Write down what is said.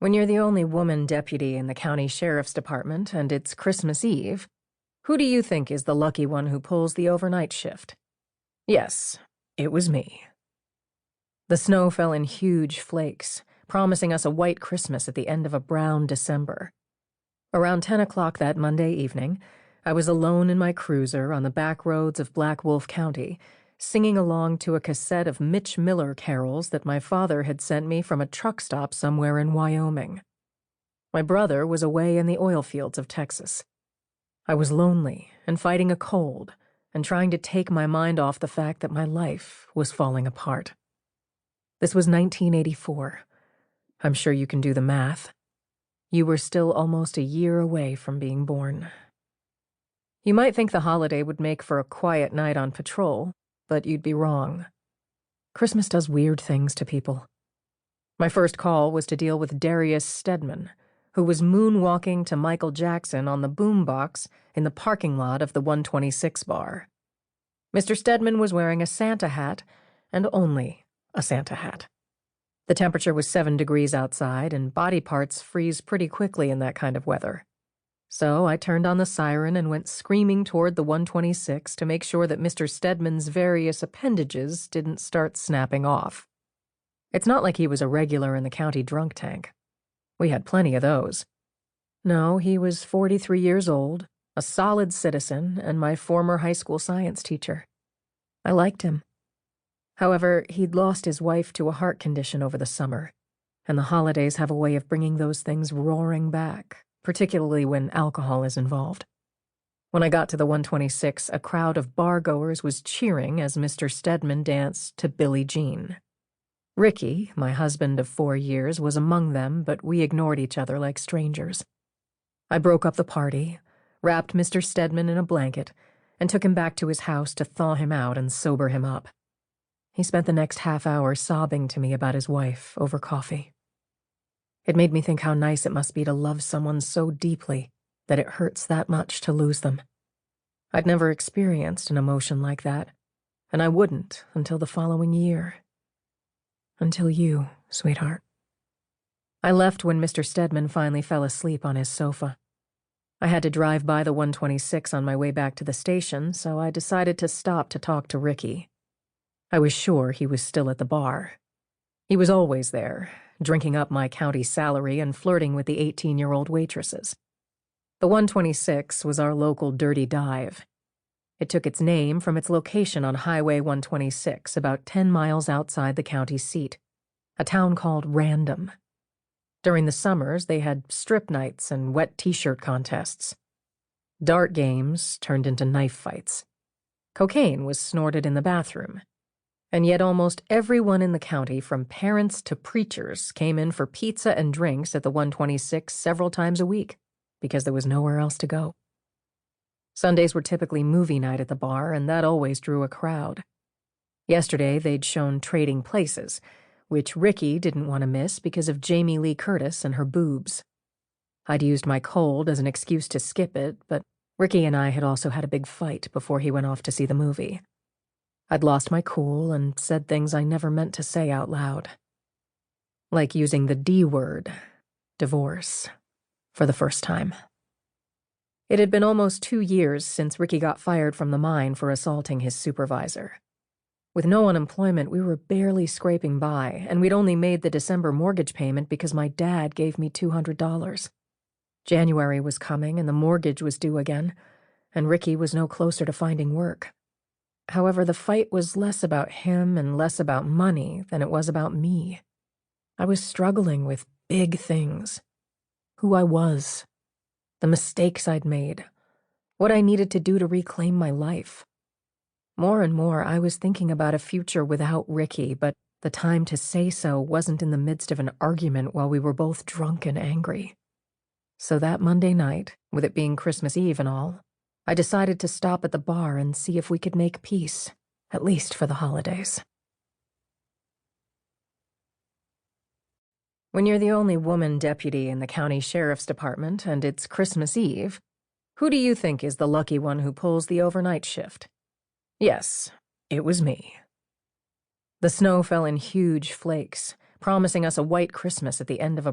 When you're the only woman deputy in the county sheriff's department and it's Christmas Eve, who do you think is the lucky one who pulls the overnight shift? Yes, it was me. The snow fell in huge flakes, promising us a white Christmas at the end of a brown December. Around 10 o'clock that Monday evening, I was alone in my cruiser on the back roads of Black Wolf County, singing along to a cassette of Mitch Miller carols that my father had sent me from a truck stop somewhere in Wyoming. My brother was away in the oil fields of Texas. I was lonely and fighting a cold and trying to take my mind off the fact that my life was falling apart. This was 1984. I'm sure you can do the math. You were still almost a year away from being born. You might think the holiday would make for a quiet night on patrol, but you'd be wrong. Christmas does weird things to people. My first call was to deal with Darius Stedman, who was moonwalking to Michael Jackson on the boombox in the parking lot of the 126 bar. Mr. Stedman was wearing a Santa hat, and only a Santa hat. The temperature was 7 degrees outside, and body parts freeze pretty quickly in that kind of weather. So I turned on the siren and went screaming toward the 126 to make sure that Mr. Stedman's various appendages didn't start snapping off. It's not like he was a regular in the county drunk tank. We had plenty of those. No, he was 43 years old, a solid citizen, and my former high school science teacher. I liked him. However, he'd lost his wife to a heart condition over the summer, and the holidays have a way of bringing those things roaring back, particularly when alcohol is involved. When I got to the 126, a crowd of bar-goers was cheering as Mr. Stedman danced to Billie Jean. Ricky, my husband of 4 years, was among them, but we ignored each other like strangers. I broke up the party, wrapped Mr. Stedman in a blanket, and took him back to his house to thaw him out and sober him up. He spent the next half hour sobbing to me about his wife over coffee. It made me think how nice it must be to love someone so deeply that it hurts that much to lose them. I'd never experienced an emotion like that, and I wouldn't until the following year. Until you, sweetheart. I left when Mr. Stedman finally fell asleep on his sofa. I had to drive by the 126 on my way back to the station, so I decided to stop to talk to Ricky. I was sure he was still at the bar. He was always there, drinking up my county salary and flirting with the 18-year-old waitresses. The 126 was our local dirty dive. It took its name from its location on Highway 126, about 10 miles outside the county seat, a town called Random. During the summers, they had strip nights and wet t-shirt contests. Dart games turned into knife fights. Cocaine was snorted in the bathroom. And yet almost everyone in the county, from parents to preachers, came in for pizza and drinks at the 126 several times a week, because there was nowhere else to go. Sundays were typically movie night at the bar, and that always drew a crowd. Yesterday, they'd shown Trading Places, which Ricky didn't want to miss because of Jamie Lee Curtis and her boobs. I'd used my cold as an excuse to skip it, but Ricky and I had also had a big fight before he went off to see the movie. I'd lost my cool and said things I never meant to say out loud. Like using the D word, divorce, for the first time. It had been almost 2 years since Ricky got fired from the mine for assaulting his supervisor. With no unemployment, we were barely scraping by, and we'd only made the December mortgage payment because my dad gave me $200. January was coming and the mortgage was due again, and Ricky was no closer to finding work. However, the fight was less about him and less about money than it was about me. I was struggling with big things. Who I was. The mistakes I'd made. What I needed to do to reclaim my life. More and more, I was thinking about a future without Ricky, but the time to say so wasn't in the midst of an argument while we were both drunk and angry. So that Monday night, with it being Christmas Eve and all, I decided to stop at the bar and see if we could make peace, at least for the holidays. When you're the only woman deputy in the county sheriff's department and it's Christmas Eve, who do you think is the lucky one who pulls the overnight shift? Yes, it was me. The snow fell in huge flakes, promising us a white Christmas at the end of a